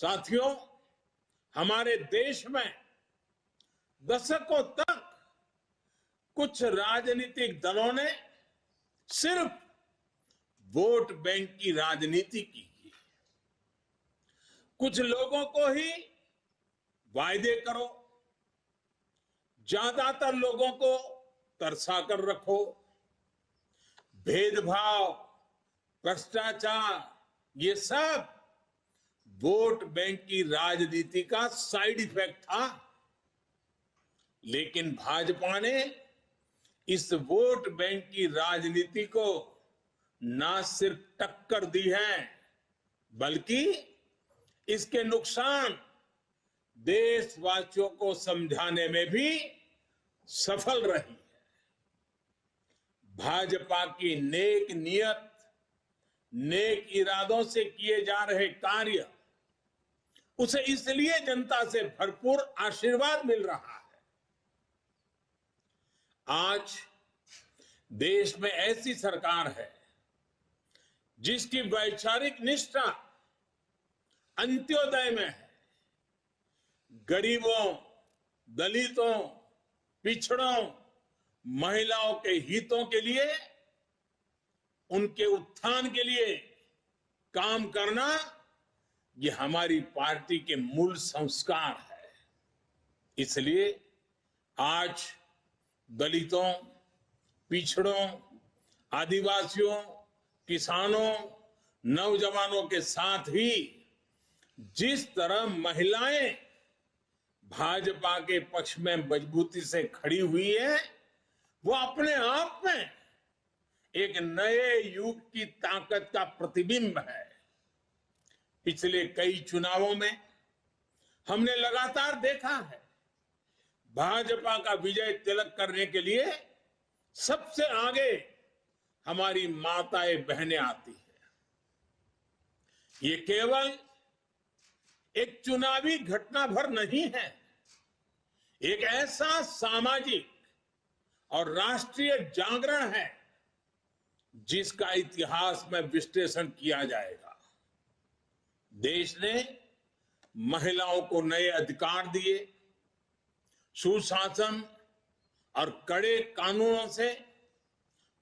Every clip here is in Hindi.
साथियों, हमारे देश में दशकों तक कुछ राजनीतिक दलों ने सिर्फ वोट बैंक की राजनीति की। कुछ लोगों को ही वायदे करो, ज्यादातर लोगों को तरसा कर रखो। भेदभाव, भ्रष्टाचार, ये सब वोट बैंक की राजनीति का साइड इफेक्ट था। लेकिन भाजपा ने इस वोट बैंक की राजनीति को ना सिर्फ टक्कर दी है, बल्कि इसके नुकसान देशवासियों को समझाने में भी सफल रही है। भाजपा की नेक नियत, नेक इरादों से किए जा रहे कार्य, उसे इसलिए जनता से भरपूर आशीर्वाद मिल रहा है। आज देश में ऐसी सरकार है जिसकी वैचारिक निष्ठा अंत्योदय में है। गरीबों, दलितों, पिछड़ों, महिलाओं के हितों के लिए, उनके उत्थान के लिए काम करना, ये हमारी पार्टी के मूल संस्कार है। इसलिए आज दलितों, पिछड़ों, आदिवासियों, किसानों, नौजवानों के साथ ही जिस तरह महिलाएं भाजपा के पक्ष में मजबूती से खड़ी हुई है, वो अपने आप में एक नए युग की ताकत का प्रतिबिंब है। पिछले कई चुनावों में हमने लगातार देखा है, भाजपा का विजय तिलक करने के लिए सबसे आगे हमारी माताएं बहनें आती है। ये केवल एक चुनावी घटना भर नहीं है, एक ऐसा सामाजिक और राष्ट्रीय जागरण है जिसका इतिहास में विश्लेषण किया जाएगा। देश ने महिलाओं को नए अधिकार दिए, सुशासन और कड़े कानूनों से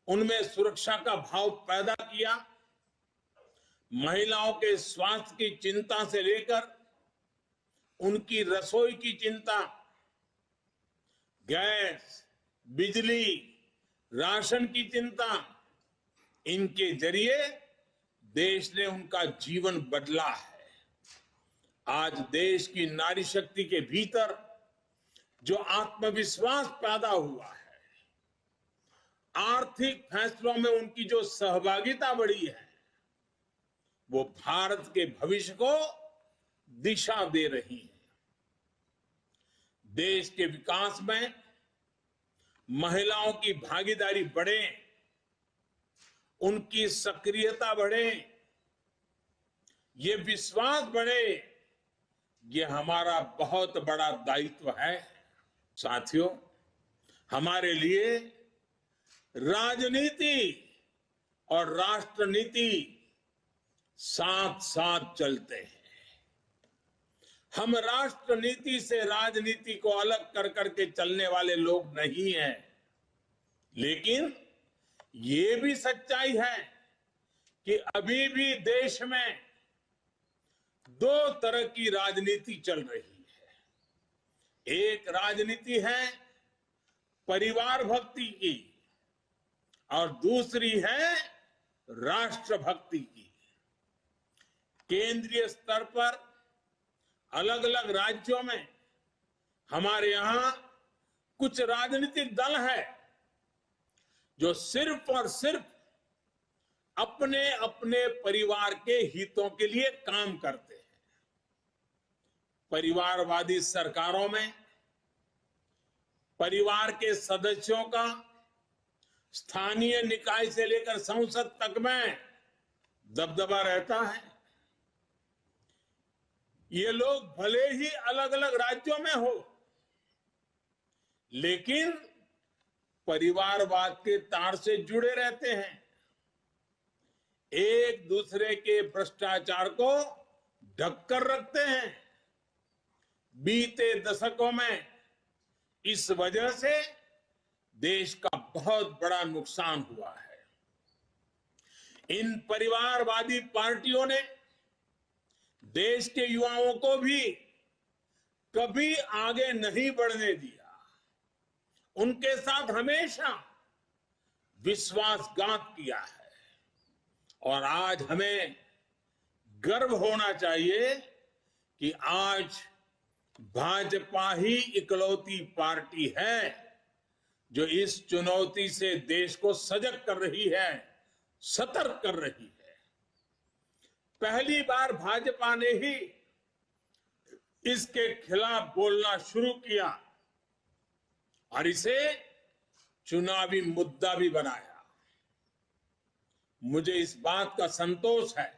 उनमें सुरक्षा का भाव पैदा किया। महिलाओं के स्वास्थ्य की चिंता से लेकर उनकी रसोई की चिंता, गैस, बिजली, राशन की चिंता, इनके जरिए देश ने उनका जीवन बदला है। आज देश की नारी शक्ति के भीतर जो आत्मविश्वास पैदा हुआ है, आर्थिक फैसलों में उनकी जो सहभागिता बढ़ी है, वो भारत के भविष्य को दिशा दे रही है। देश के विकास में महिलाओं की भागीदारी बढ़े, उनकी सक्रियता बढ़े, ये विश्वास बढ़े, ये हमारा बहुत बड़ा दायित्व है। साथियों, हमारे लिए राजनीति और राष्ट्रनीति साथ साथ चलते हैं। हम राष्ट्रनीति से राजनीति को अलग कर करके चलने वाले लोग नहीं हैं, लेकिन ये भी सच्चाई है कि अभी भी देश में दो तरह की राजनीति चल रही है। एक राजनीति है परिवार भक्ति की और दूसरी है राष्ट्र भक्ति की। केंद्रीय स्तर पर अलग अलग राज्यों में हमारे यहां कुछ राजनीतिक दल हैं जो सिर्फ और सिर्फ अपने अपने परिवार के हितों के लिए काम करते हैं। परिवारवादी सरकारों में परिवार के सदस्यों का स्थानीय निकाय से लेकर संसद तक में दबदबा रहता है। ये लोग भले ही अलग अलग राज्यों में हो, लेकिन परिवारवाद के तार से जुड़े रहते हैं। एक दूसरे के भ्रष्टाचार को ढककर रखते हैं। बीते दशकों में इस वजह से देश का बहुत बड़ा नुकसान हुआ है। इन परिवारवादी पार्टियों ने देश के युवाओं को भी कभी आगे नहीं बढ़ने दिया। उनके साथ हमेशा विश्वासघात किया है और आज हमें गर्व होना चाहिए कि आज भाजपा ही इकलौती पार्टी है जो इस चुनौती से देश को सजग कर रही है, सतर्क कर रही है। पहली बार भाजपा ने ही इसके खिलाफ बोलना शुरू किया और इसे चुनावी मुद्दा भी बनाया। मुझे इस बात का संतोष है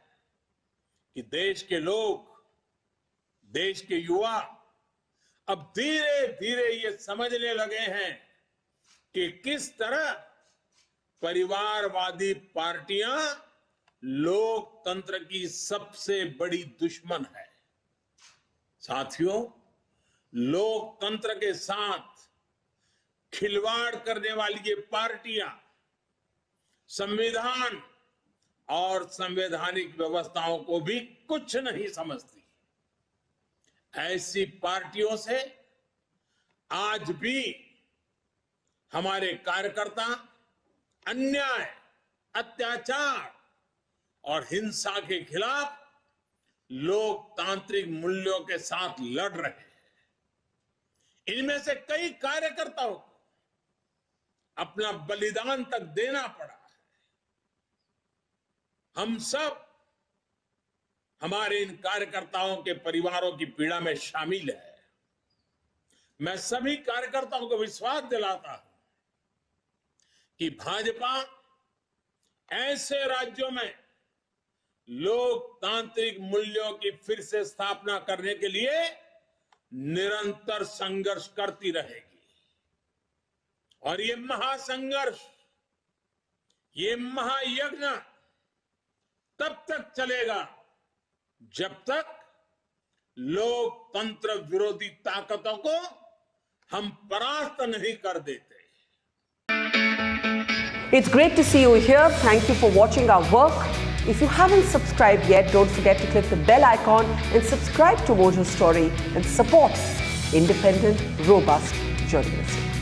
कि देश के लोग, देश के युवा अब धीरे धीरे ये समझने लगे हैं कि किस तरह परिवारवादी पार्टियां लोकतंत्र की सबसे बड़ी दुश्मन है। साथियों, लोकतंत्र के साथ खिलवाड़ करने वाली ये पार्टियां संविधान और संवैधानिक व्यवस्थाओं को भी कुछ नहीं समझती। ऐसी पार्टियों से आज भी हमारे कार्यकर्ता अन्याय, अत्याचार और हिंसा के खिलाफ लोकतांत्रिक मूल्यों के साथ लड़ रहे हैं। इनमें से कई कार्यकर्ताओं को अपना बलिदान तक देना पड़ा है। हम सब हमारे इन कार्यकर्ताओं के परिवारों की पीड़ा में शामिल है। मैं सभी कार्यकर्ताओं को विश्वास दिलाता हूं कि भाजपा ऐसे राज्यों में लोकतांत्रिक मूल्यों की फिर से स्थापना करने के लिए निरंतर संघर्ष करती रहेगी। और ये महासंघर्ष, ये महायज्ञ तब तक चलेगा जब तक लोकतंत्र विरोधी ताकतों को हम परास्त नहीं कर देते। It's great to see you here. Thank you for watching our work. If you haven't subscribed yet, don't forget to click the bell icon and subscribe to Mojo Story and support independent, robust journalism.